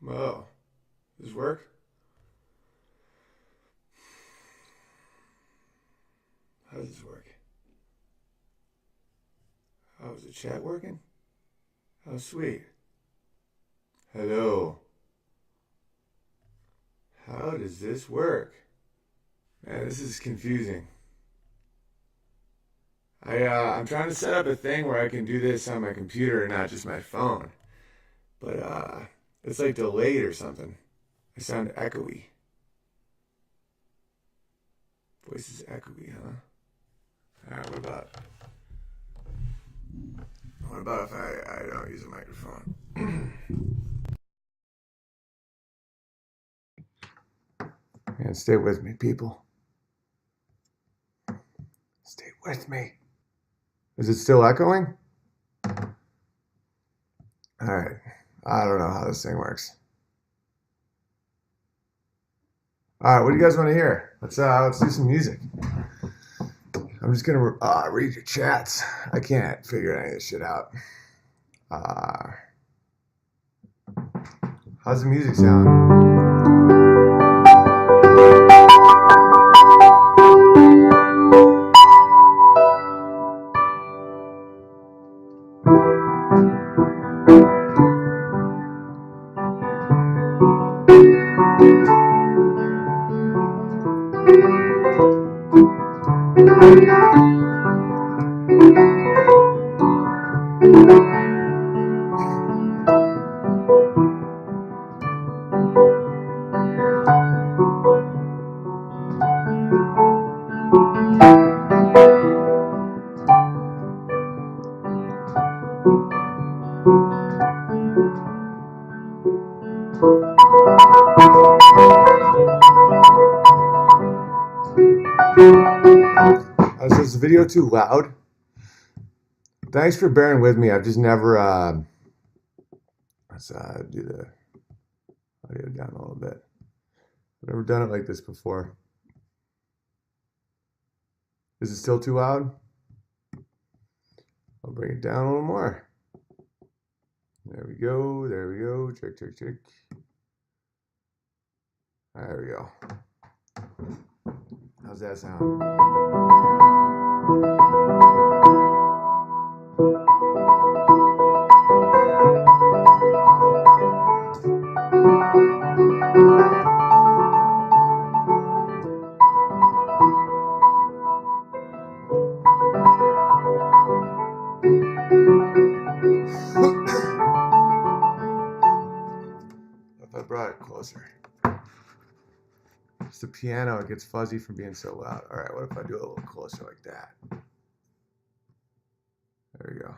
Oh, does this work? How does this work? Oh, is the chat working? Oh, sweet. Hello. How does this work? Man, this is confusing. I'm trying to set up a thing where I can do this on my computer and not just my phone. But it's like delayed or something. I sound echoey. Voice is echoey, huh? Alright, what about if I don't use a microphone? And stay with me, people. Stay with me. Is it still echoing? Alright. I don't know how this thing works. Alright, what do you guys want to hear? Let's do some music. I'm just gonna read your chats. I can't figure any of this shit out. How's the music sound? Is this video too loud? Thanks for bearing with me. I've just never let's do the audio down a little bit. I've never done it like this before. Is it still too loud? I'll bring it down a little more. There we go. There we go. Check, check, check. There we go. How's that sound? If I brought it closer. It's the piano, it gets fuzzy from being so loud. All right, what if I do it a little closer like that? There we go.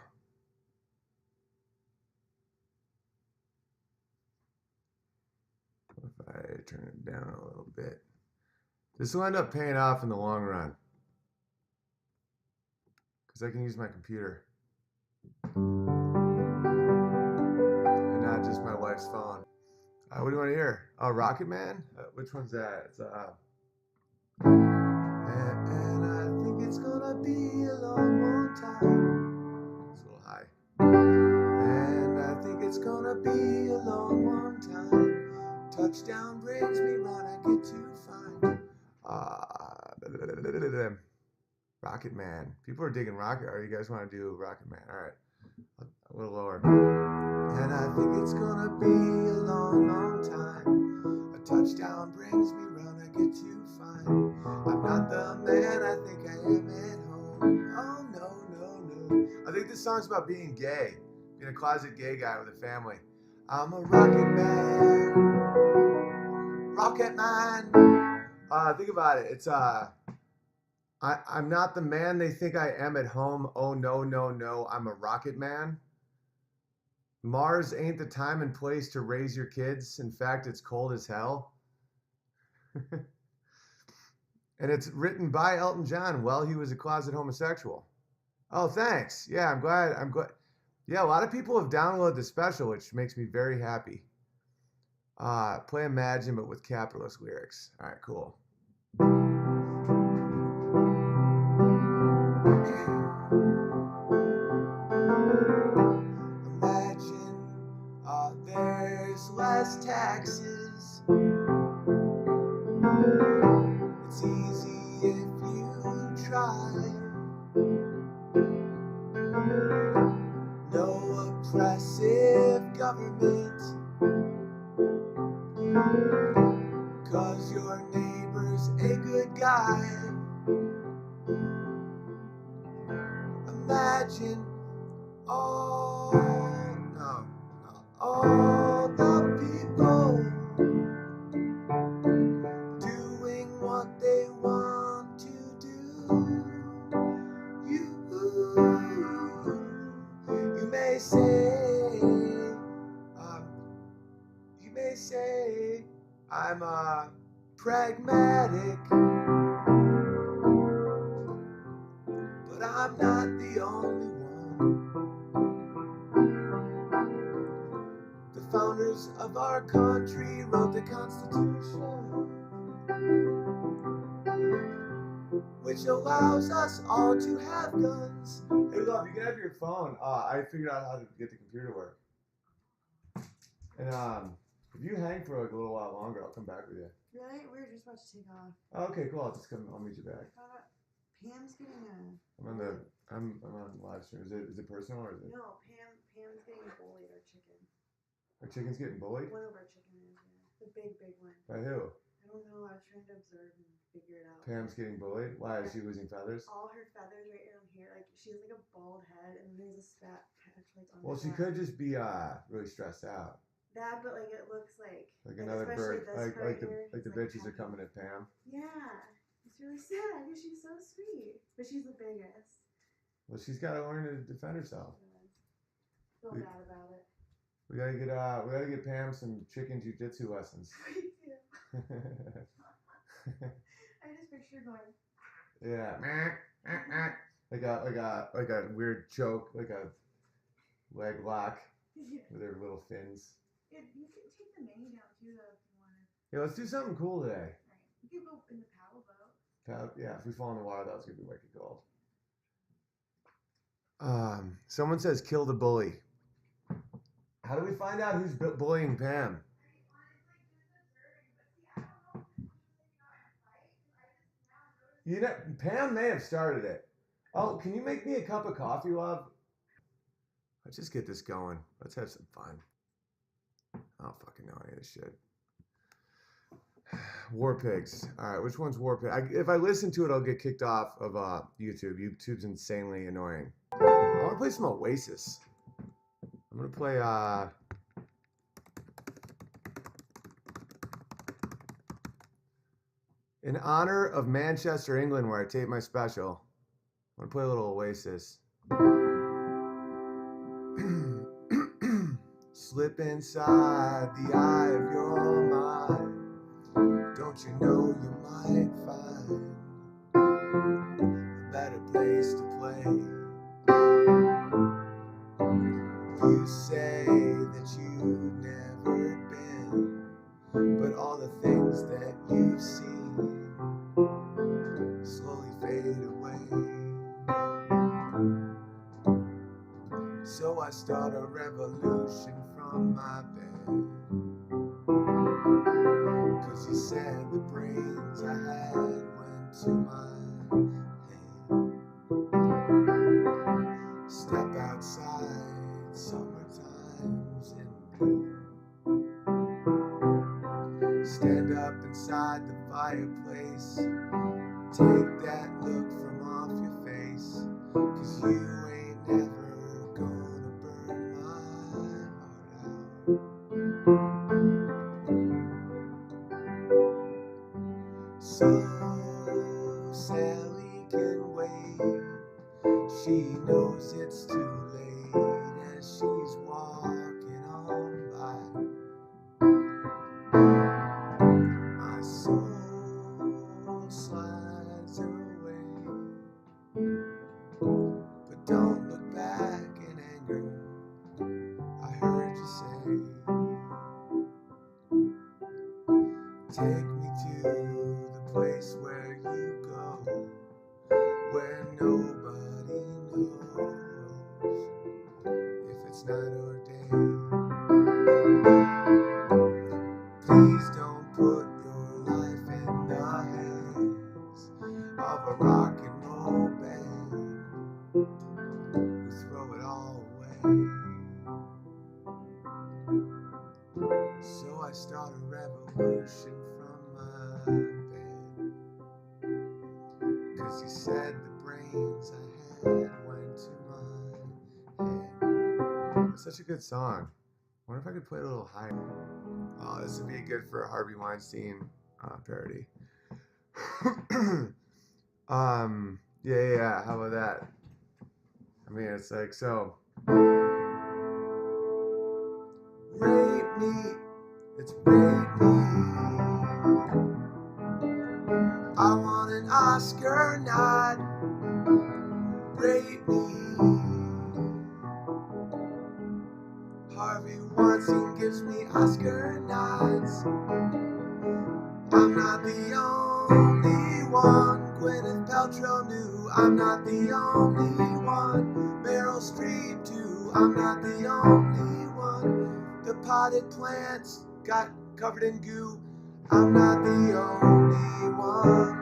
What if I turn it down a little bit? This will end up paying off in the long run. Because I can use my computer. And not just my wife's phone. What do you want to hear? Oh, Rocket Man? Which one's that? It's and I think it's gonna be a long, long time. It's a little high. And I think it's gonna be a long, long time. Touchdown brings me run, I get to find. Rocket Man. People are digging Rocket. Or you guys want to do Rocket Man? All right. A little lower. And I think it's gonna be a long, long time. A touchdown brings me run, I get to find. I'm not the man I think I am at home. Oh no, no, no. I think this song's about being gay. Being a closet gay guy with a family. I'm a rocket man. Rocket man. Think about it. It's I'm not the man they think I am at home. Oh no, no, no. I'm a rocket man. Mars ain't the time and place to raise your kids. In fact, it's cold as hell. And it's written by Elton John while he was a closet homosexual. Oh, thanks. Yeah, I'm glad. Yeah, a lot of people have downloaded the special, which makes me very happy. Play Imagine, but with capitalist lyrics. All right, cool. Imagine there's less taxes. It's easy if you try. No oppressive government, 'cause your neighbor's a good guy. Imagine all the people doing what they want to do. You may say I'm pragmatic, but I'm not the only one. The founders of our country wrote the Constitution, which allows us all to have guns. Hey, love, you can have your phone. I figured out how to get the computer to work. And if you hang for like a little while longer, I'll come back with you. Really? We were just about to take off. Oh, okay, cool. I'll meet you back. Pam's getting a. I'm on live stream. Is it personal or is it? No, Pam's getting bullied. Our chicken. Our chicken's getting bullied? One of our chicken is, yeah. The big one. By who? I don't know. I was trying to observe and figure it out. Pam's getting bullied? Why? Is she losing feathers? All her feathers right down here. Like, she has like a bald head and there's a spat patch like on Well, her she back. could just be really stressed out. That, but like it looks like another bird. Like the bitches like are coming at Pam. Yeah. It's really sad because she's so sweet. But she's the biggest. Well, she's got to learn to defend herself. Feel bad about it. We gotta get Pam some chicken jujitsu lessons. Me too. I just picture going. Yeah. Like a weird choke, like a leg lock with her little fins. You can take the mini down too, though, if you want to. Yeah, let's do something cool today. Right. You can go in the paddle boat. Yeah, if we fall in the water, that's gonna be wicked cold. Someone says kill the bully. How do we find out who's bullying Pam? You know, Pam may have started it. Oh, can you make me a cup of coffee, love? Let's just get this going. Let's have some fun. I don't fucking know any of this shit. War Pigs. All right, which one's War Pig? If I listen to it, I'll get kicked off of YouTube. YouTube's insanely annoying. I want to play some Oasis. I'm going to play... in honor of Manchester, England, where I tape my special, I'm going to play a little Oasis. Slip inside the eye of your mind. Don't you know you might find a better place to play? You say that you've never been, but all the things that you've seen slowly fade away. So I start a revolution from my bed, 'cause you said the brains I had went to my head. Step outside, summertime's in bloom. Stand up inside the fireplace. Take that look from off your face, 'cause you ain't never gonna burn my heart out. So Sally can wait. She knows it's too late as she's walking on by. My soul slides away, but don't look back in anger. I heard you say, take me to the place where you go, where nobody knows if it's night or day. So I start a revolution from my bed. 'Cause he said the brains I had went to my head. It's such a good song. I wonder if I could play it a little higher. Oh, this would be good for a Harvey Weinstein parody. Yeah. How about that? I mean, it's like, so. Rape me. It's rape me. I want an Oscar nod. Rape me. Harvey Weinstein gives me Oscar nods. I'm not the only one. Gwyneth Paltrow knew I'm not the only one. Meryl Streep too. I'm not the only one. The potted plants got covered in goo. I'm not the only one.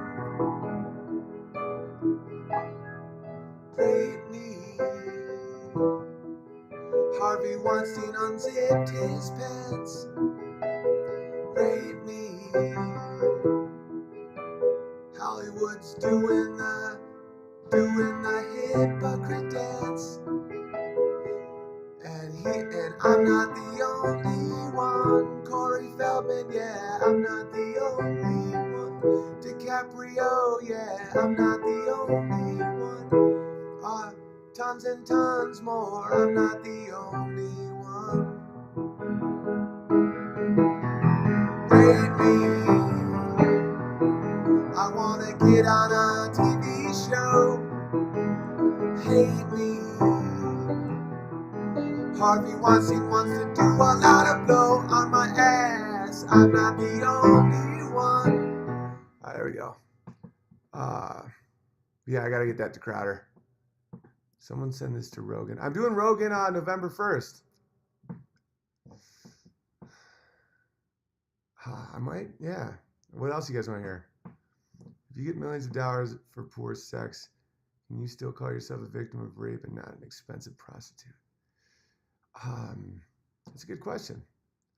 Rape me. Harvey Weinstein unzipped his pants. Rape me. Hollywood's doing the hypocrite dance. And I'm not the only one. Corey Feldman, yeah, I'm not the only one. DiCaprio, yeah, I'm not the only one. Tons and tons more, I'm not the only one. Rape me. I wanna get on a TV show. Hate me. Harvey Weinstein wants to do a lot of blow on my ass. I'm not the only one. Alright, there we go. Yeah, I gotta get that to Crowder. Someone send this to Rogan. I'm doing Rogan on November 1st. I might, yeah. What else you guys want to hear? If you get millions of dollars for poor sex, can you still call yourself a victim of rape and not an expensive prostitute? That's a good question.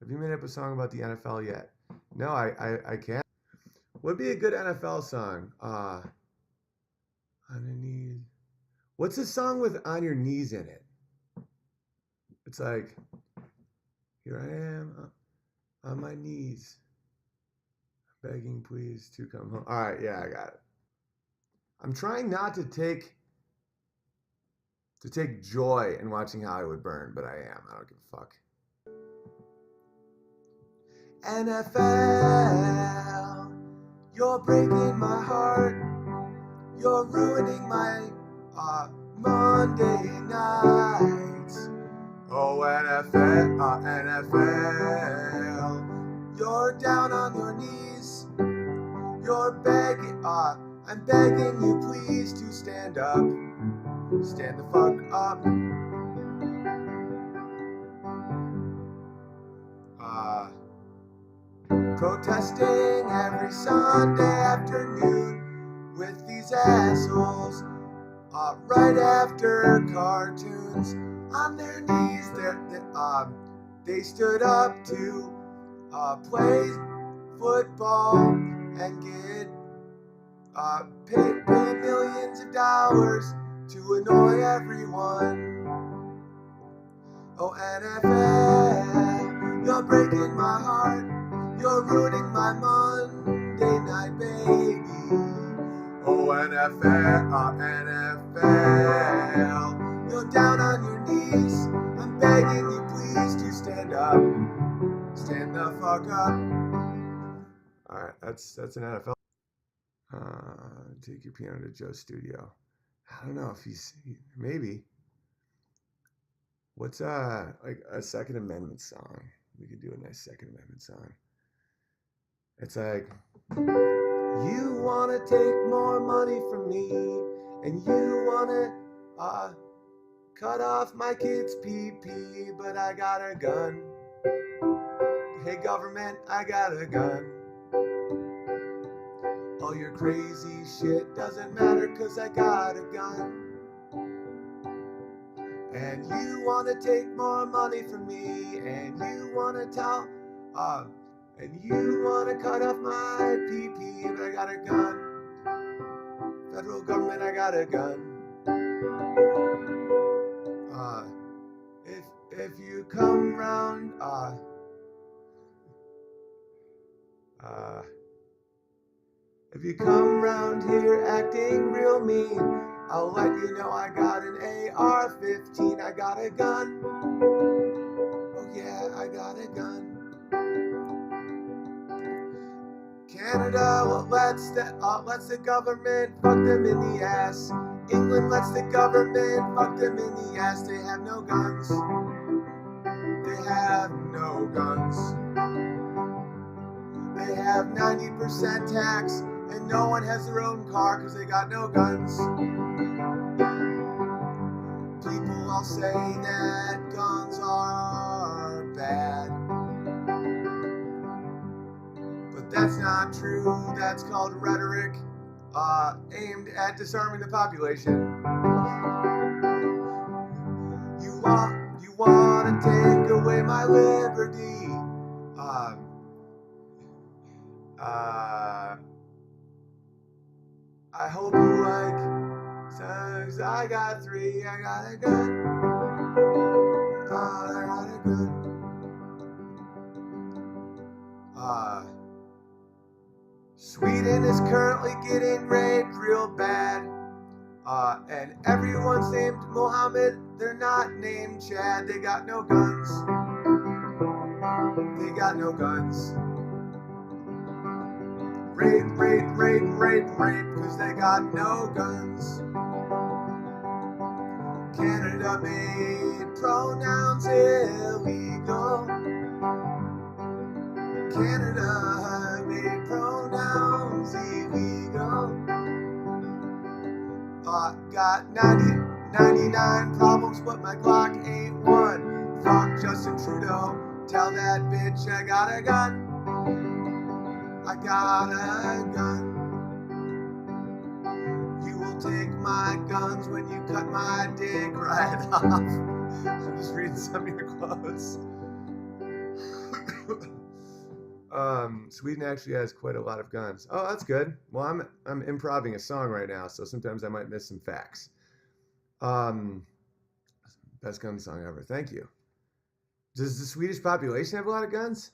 Have you made up a song about the NFL yet? No, I can't. What'd be a good NFL song? On your knees. What's a song with on your knees in it? It's like, here I am on my knees, begging please to come home. All right, yeah, I got it. I'm trying not to take joy in watching Hollywood burn, but I am. I don't give a fuck. NFL, you're breaking my heart. You're ruining my Monday nights. Oh, NFL, you're down on your knees. You're begging, I'm begging you please to stand up. Stand the fuck up. Protesting every Sunday afternoon with these assholes. Right after cartoons on their knees, they stood up to play football and get paid millions of dollars to annoy everyone. Oh, NFL, you're breaking my heart. You're ruining my Monday night, baby. Oh, NFL, you're down on your knees. I'm begging you please to stand up. Stand the fuck up. Alright, that's an NFL. Take your piano to Joe's studio. I don't know if maybe. What's like a Second Amendment song? We could do a nice Second Amendment song. It's like, you wanna take more money from me, and you wanna cut off my kid's pee-pee, but I got a gun. Hey government, I got a gun. All your crazy shit doesn't matter, 'cause I got a gun. And you wanna take more money from me, and you wanna tell And you wanna cut off my pee-pee, but I got a gun. Federal government, I got a gun. If you come round, if you come round here acting real mean, I'll let you know I got an AR-15. I got a gun. Oh yeah, I got a gun. Canada, well, lets the government fuck them in the ass. England lets the government fuck them in the ass. They have no guns. They have no guns. They have 90% tax, and no one has their own car because they got no guns. People all say that guns are bad, but that's not true. That's called rhetoric aimed at disarming the population. You want to take away my liberty. I hope you like songs. I got 3. I got a gun. I got a gun. Sweden is currently getting raped real bad. And everyone's named Mohammed. They're not named Chad. They got no guns. They got no guns. Rape, rape, rape, rape, rape, because they got no guns. Canada made pronouns illegal. Canada made pronouns illegal. Got 99 problems, but my Glock ain't one. Fuck Justin Trudeau. Tell that bitch I got a gun. I got a gun. You will take my guns when you cut my dick right off. I'm just reading some of your quotes. Sweden actually has quite a lot of guns. Oh, that's good. Well, I'm improvising a song right now, so sometimes I might miss some facts. Best gun song ever. Thank you. Does the Swedish population have a lot of guns?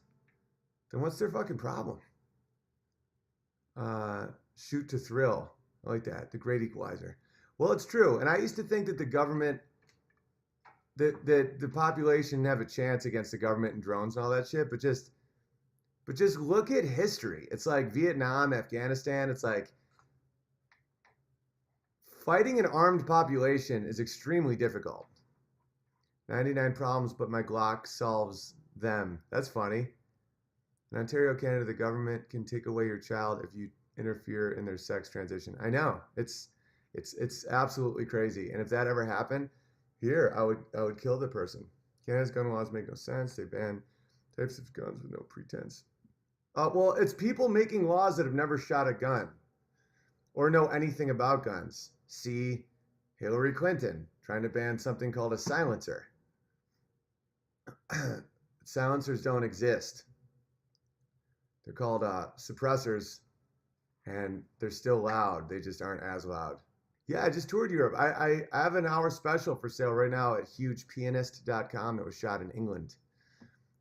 Then what's their fucking problem? Shoot to thrill. I like that. The great equalizer. Well, it's true. And I used to think that the government, that the population have a chance against the government and drones and all that shit, but just look at history. It's like Vietnam, Afghanistan. It's like fighting an armed population is extremely difficult. 99 problems, but my Glock solves them. That's funny. In Ontario, Canada, the government can take away your child if you interfere in their sex transition. I know. It's absolutely crazy. And if that ever happened, here I would kill the person. Canada's gun laws make no sense. They ban types of guns with no pretense. Well, it's people making laws that have never shot a gun or know anything about guns. See Hillary Clinton trying to ban something called a silencer. Silencers don't exist. They're called suppressors, and they're still loud. They just aren't as loud. Yeah, I just toured Europe. I have an hour special for sale right now at hugepianist.com that was shot in England.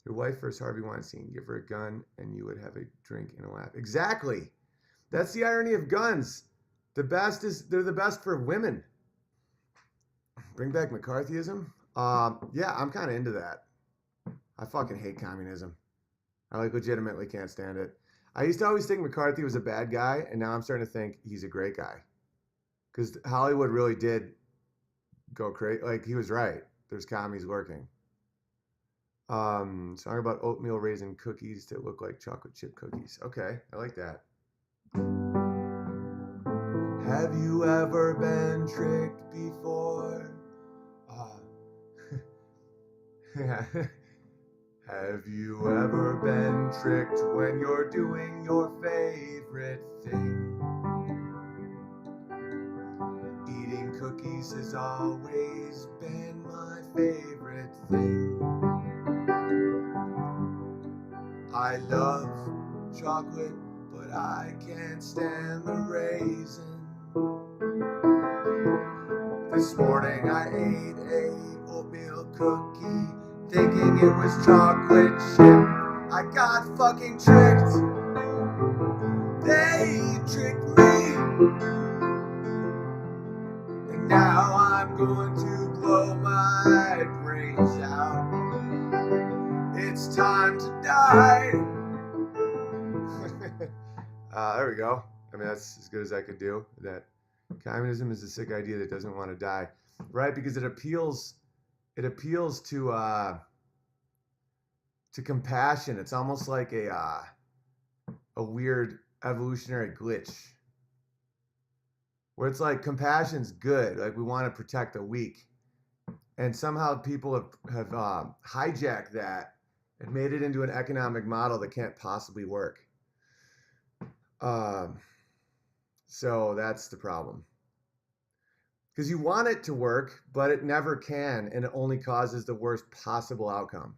Your wife versus Harvey Weinstein. Give her a gun and you would have a drink and a laugh. Exactly. That's the irony of guns. They're the best for women. Bring back McCarthyism? Yeah, I'm kind of into that. I fucking hate communism. I legitimately can't stand it. I used to always think McCarthy was a bad guy, and now I'm starting to think he's a great guy. Because Hollywood really did go crazy. Like, he was right. There's commies lurking. Song about oatmeal raisin cookies that look like chocolate chip cookies. Okay, I like that. Have you ever been tricked before? Have you ever been tricked when you're doing your favorite thing? Eating cookies has always been my favorite thing. I love chocolate, but I can't stand the raisin. This morning I ate a oatmeal cookie, thinking it was chocolate chip. I got fucking tricked. They tricked me. And now I'm going to blow my brains out. It's time to die. There we go. I mean, that's as good as I could do. That communism is a sick idea that doesn't want to die, right? Because it appeals to compassion. It's almost like a weird evolutionary glitch, where it's like compassion's good. Like we want to protect the weak, and somehow people have hijacked that and made it into an economic model that can't possibly work. So that's the problem. Because you want it to work, but it never can, and it only causes the worst possible outcome.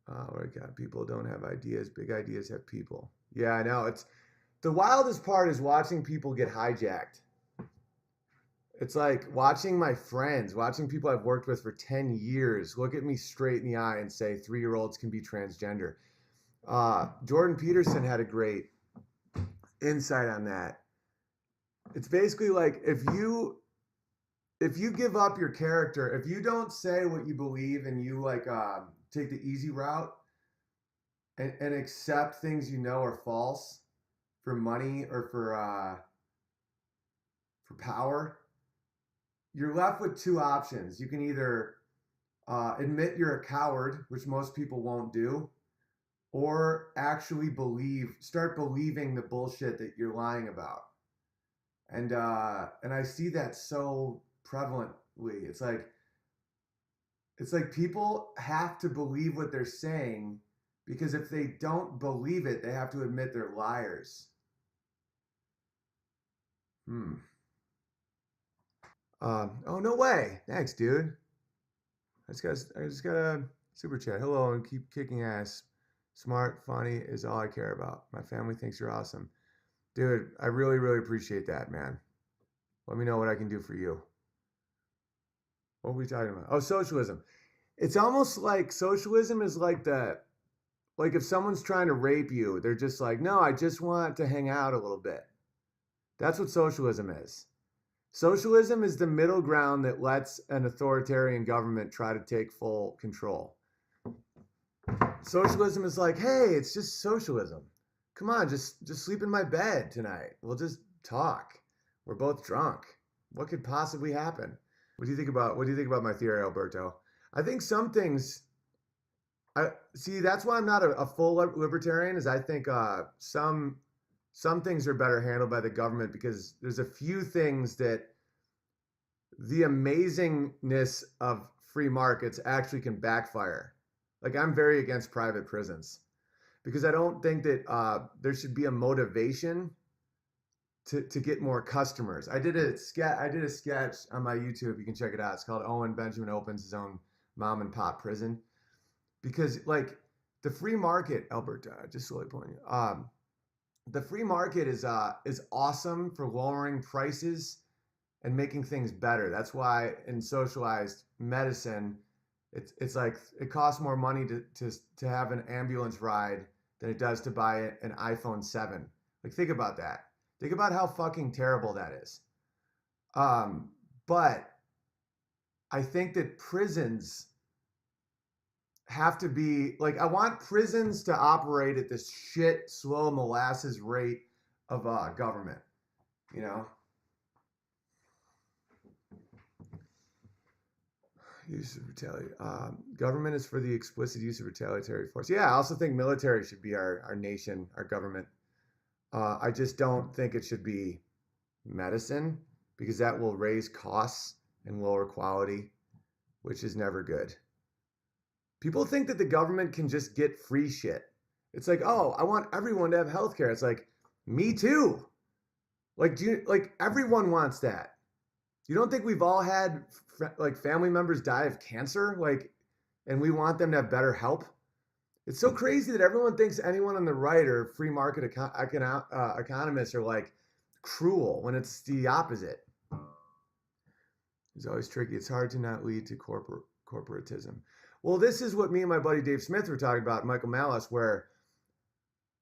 What we got? People don't have ideas. Big ideas have people. Yeah, I know. It's the wildest part is watching people get hijacked. It's like watching my friends, watching people I've worked with for 10 years look at me straight in the eye and say 3-year-olds can be transgender. Jordan Peterson had a great insight on that. It's basically like if you give up your character, if you don't say what you believe and you like take the easy route and accept things you know are false for money or for power, you're left with two options. You can either admit you're a coward, which most people won't do, or actually start believing the bullshit that you're lying about. And I see that so prevalently. It's like people have to believe what they're saying because if they don't believe it, they have to admit they're liars. Oh no way! Thanks, dude. I just got a super chat. Hello and keep kicking ass. Smart, funny is all I care about. My family thinks you're awesome, dude. I really, really appreciate that, man. Let me know what I can do for you. What were we talking about? Oh, socialism. It's almost like socialism is like if someone's trying to rape you, they're just like, no, I just want to hang out a little bit. That's what socialism is. Socialism is the middle ground that lets an authoritarian government try to take full control. Socialism is like, hey, it's just socialism. Come on, just sleep in my bed tonight. We'll just talk. We're both drunk. What could possibly happen? What do you think about my theory, Alberto? I think some things I see. That's why I'm not a full libertarian. Is I think some things are better handled by the government because there's a few things that the amazingness of free markets actually can backfire. Like I'm very against private prisons because I don't think that there should be a motivation to get more customers. I did a sketch on my YouTube. You can check it out. It's called Owen Benjamin opens his own mom and pop prison because like the free market, Alberta, just slowly pointing. The free market is awesome for lowering prices and making things better. That's why in socialized medicine, it's like it costs more money to have an ambulance ride than it does to buy an iPhone 7. Like think about that. Think about how fucking terrible that is. But I think that prisons have to be like I want prisons to operate at this shit slow molasses rate of government, you know. Use of retaliatory. Government is for the explicit use of retaliatory force. Yeah, I also think military should be our nation, our government. I just don't think it should be medicine because that will raise costs and lower quality, which is never good. People think that the government can just get free shit. It's like, oh, I want everyone to have health care. It's like, me too. Like, everyone wants that. You don't think we've all had like family members die of cancer? Like, and we want them to have better help? It's so crazy that everyone thinks anyone on the right or free market economists are like cruel when it's the opposite. It's always tricky. It's hard to not lead to corporatism. Well, this is what me and my buddy Dave Smith were talking about, Michael Malice, where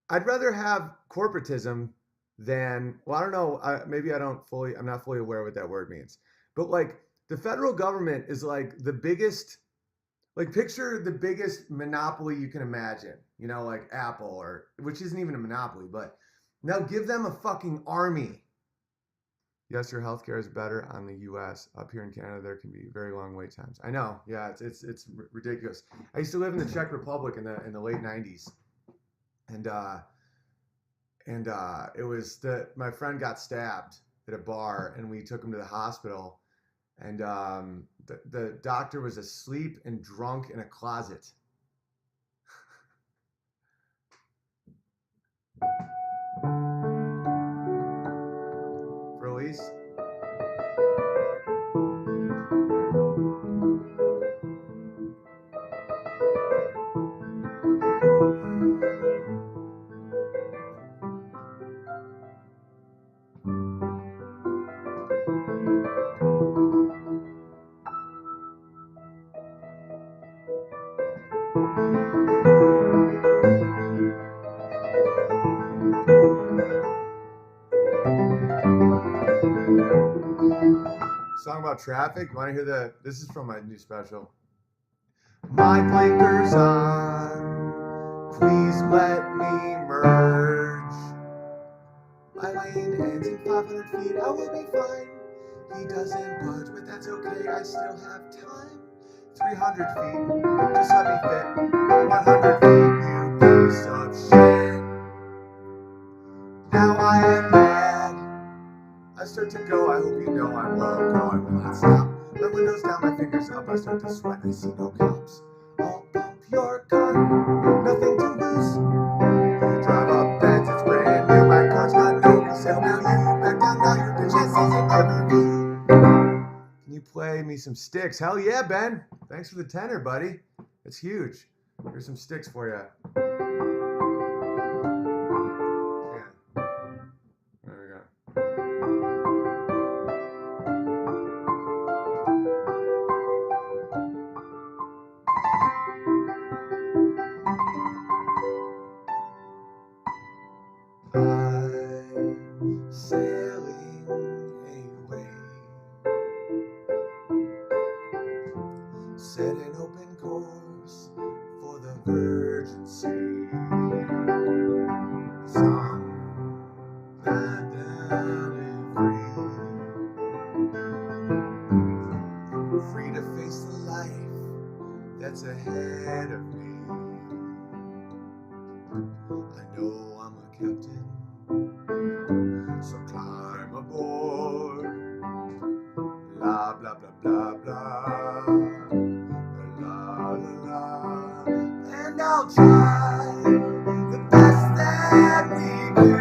I'd rather have corporatism than, well, I don't know, maybe I'm not fully aware what that word means. But like the federal government is like the biggest, like picture the biggest monopoly you can imagine, you know, like Apple, or which isn't even a monopoly, but now give them a fucking army. Yes, your healthcare is better on the U.S. Up here in Canada, there can be very long wait times. I know, yeah, it's ridiculous. I used to live in the Czech Republic in the late '90s, and it was my friend got stabbed at a bar, and we took him to the hospital, and the doctor was asleep and drunk in a closet. Release. Song about traffic. You want to hear this is from my new special. My blinkers on, please let me merge. My lane ends in 500 feet, I will be fine. He doesn't budge, but that's okay, I still have time. 300 feet, just let me fit. 100 feet, you piece of shit. Now I am mad. I start to go, I hope you know I'm low. No, I will not stop. My windows down, my fingers up, I start to sweat, I see no cops. I'll bump your car, nothing to lose. You drive up fence, it's brand new, my car's got no resale. Now you back down, now your bitch ass is in review. Can you play me some sticks? Hell yeah, Ben. Thanks for the tenor, buddy. It's huge. Here's some sticks for you. Yeah. There we go. I'm sailing away, set an open course for the Virgin Sea. Some that free to face the life that's ahead of me. I know I'm a captain, so climb aboard. La blah blah blah blah, la la la, and I'll try the best that we can.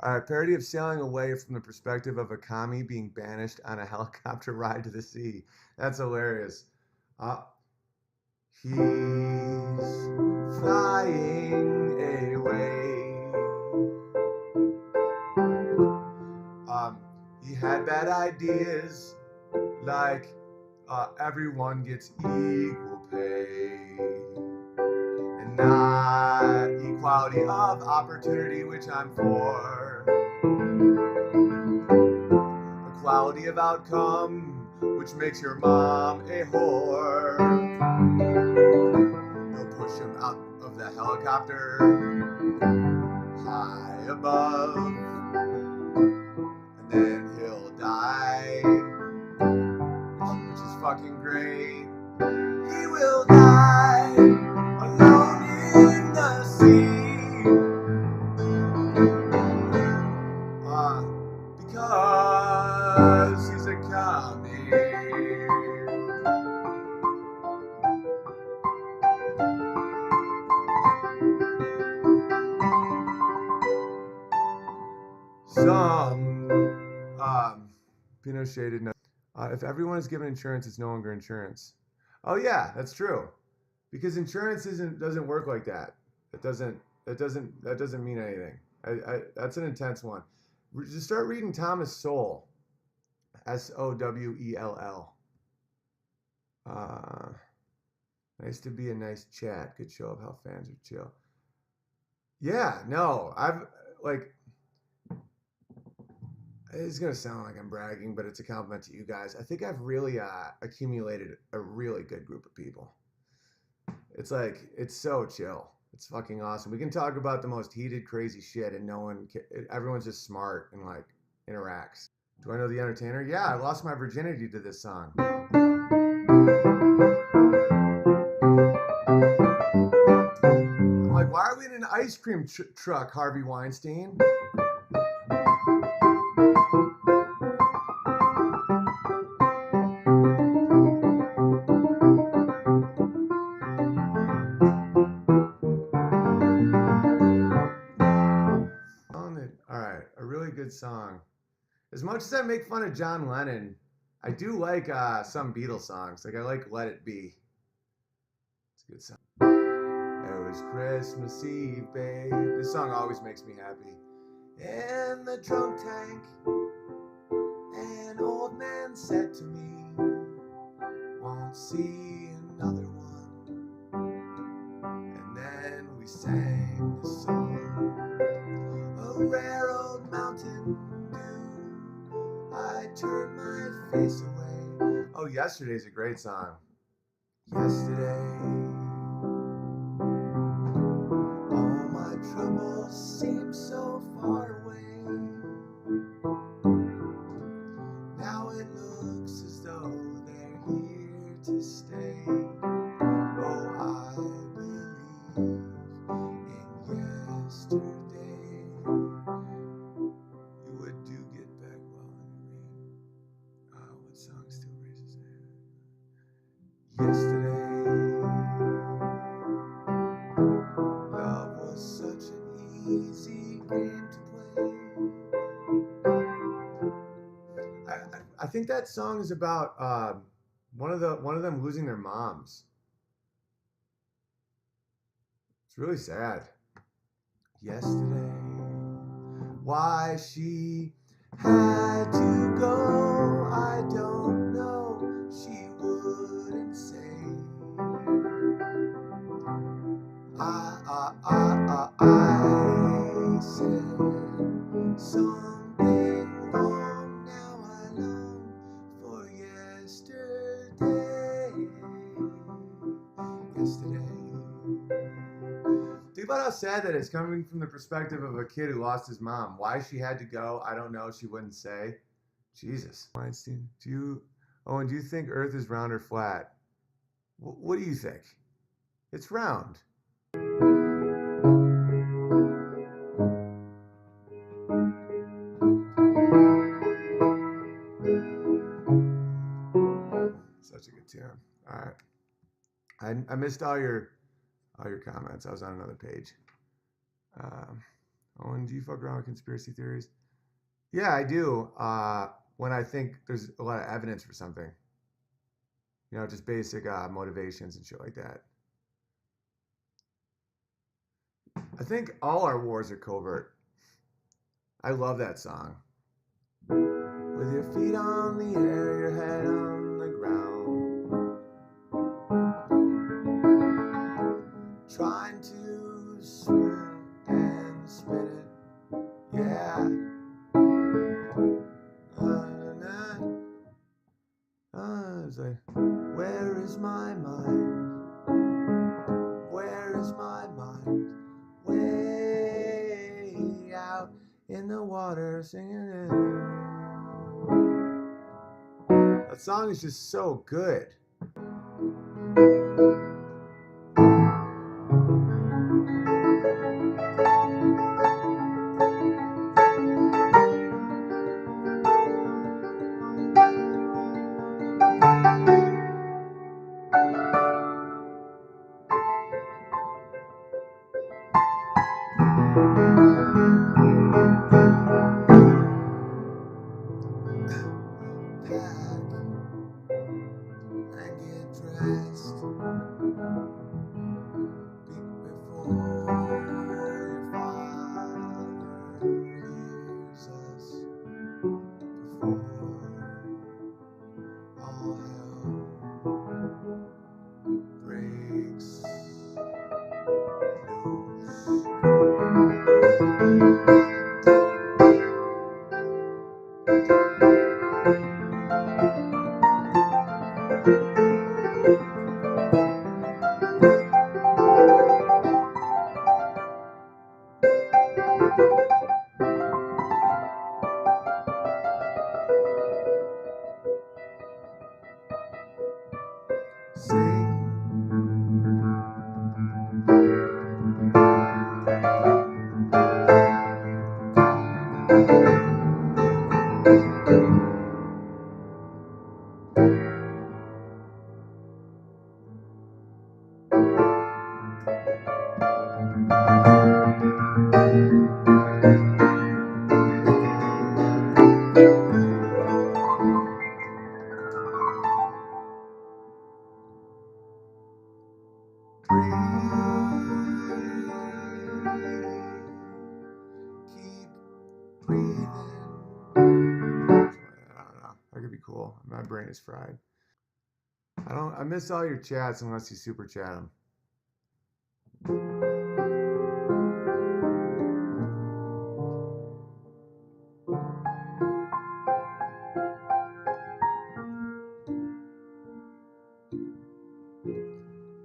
All right, parody of sailing away from the perspective of a commie being banished on a helicopter ride to the sea. That's hilarious. He's flying away. He had bad ideas, like everyone gets equal pay, and not equality of opportunity, which I'm for. Equality of outcome, which makes your mom a whore. They'll push him out of the helicopter high above, and then he'll die, which is fucking great. He will die alone in the sea, because he's a commie. Some Pinot shaded. If everyone is given insurance, it's no longer insurance. Oh yeah, that's true. Because insurance doesn't work like that. It doesn't mean anything. That's an intense one. Just start reading Thomas Sowell, Sowell. Nice to be a nice chat. Good show of how fans are chill. Yeah, no, I've like. It's gonna sound like I'm bragging, but it's a compliment to you guys. I think I've really accumulated a really good group of people. It's like it's so chill. It's fucking awesome. We can talk about the most heated, crazy shit, and everyone's just smart and like interacts. Do I know the entertainer? Yeah, I lost my virginity to this song. I'm like, why are we in an ice cream truck, Harvey Weinstein? Alright, a really good song. As much as I make fun of John Lennon, I do like some Beatles songs. Like I like Let It Be. It's a good song. It was Christmas Eve, babe. This song always makes me happy. In the drunk tank, an old man said to me, won't see another one. And then we sang the song, a rare old mountain dew. I turned my face away. Oh, Yesterday's a great song. Yesterday, all my troubles seem so far away. Now it looks as though they're here to stay. Oh, I believe in yesterday. You would do get back while in the rain. What song still raises a hand? Yesterday, love was such an easy game to play. I think that song is about one of them losing their moms. It's really sad. Yesterday, why she had to go, I don't know. She wouldn't say. I said something wrong. Now I long for yesterday. Think about how sad that is, coming from the perspective of a kid who lost his mom. Why she had to go, I don't know. She wouldn't say. Jesus. Weinstein, Owen, do you think Earth is round or flat? What do you think? It's round. Such a good tune. All right. I missed all your comments. I was on another page. Owen, do you fuck around with conspiracy theories? Yeah, I do. When I think there's a lot of evidence for something. You know, just basic motivations and shit like that. I think all our wars are covert. I love that song. With your feet on the air, your head on the ground, trying to swim and spin it, yeah. It's like, where is my mind? Where is my mind? Way out in the water singing it. That song is just so good. Keep breathing. I don't know. That could be cool. My brain is fried. I miss all your chats unless you super chat them.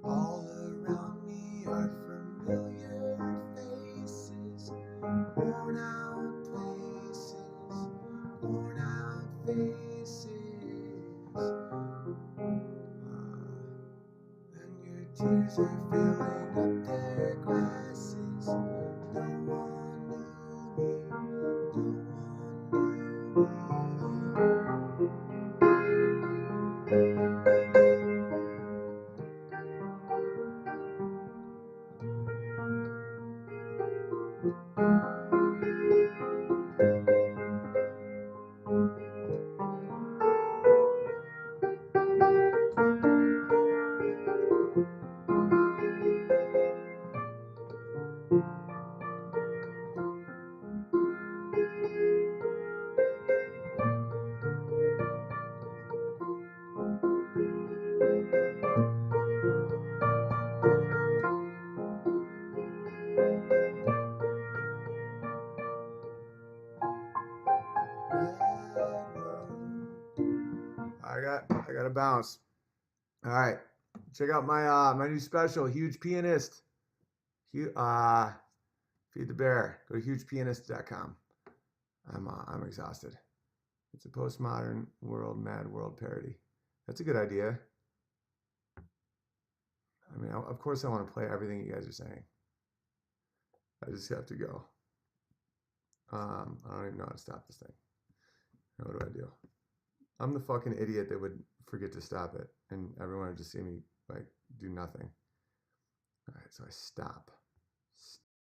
All around me are familiar faces, worn out places, worn out faces. And your tears are filling up their glasses. No one knew me, no one knew me. I got to bounce. All right, check out my new special, Huge Pianist. Feed the Bear. Go to hugepianist.com. I'm exhausted. It's a postmodern world, mad world parody. That's a good idea. I mean, of course I want to play everything you guys are saying. I just have to go. I don't even know how to stop this thing. What do I do? I'm the fucking idiot that would forget to stop it, and everyone would just see me like do nothing. All right, so I stop.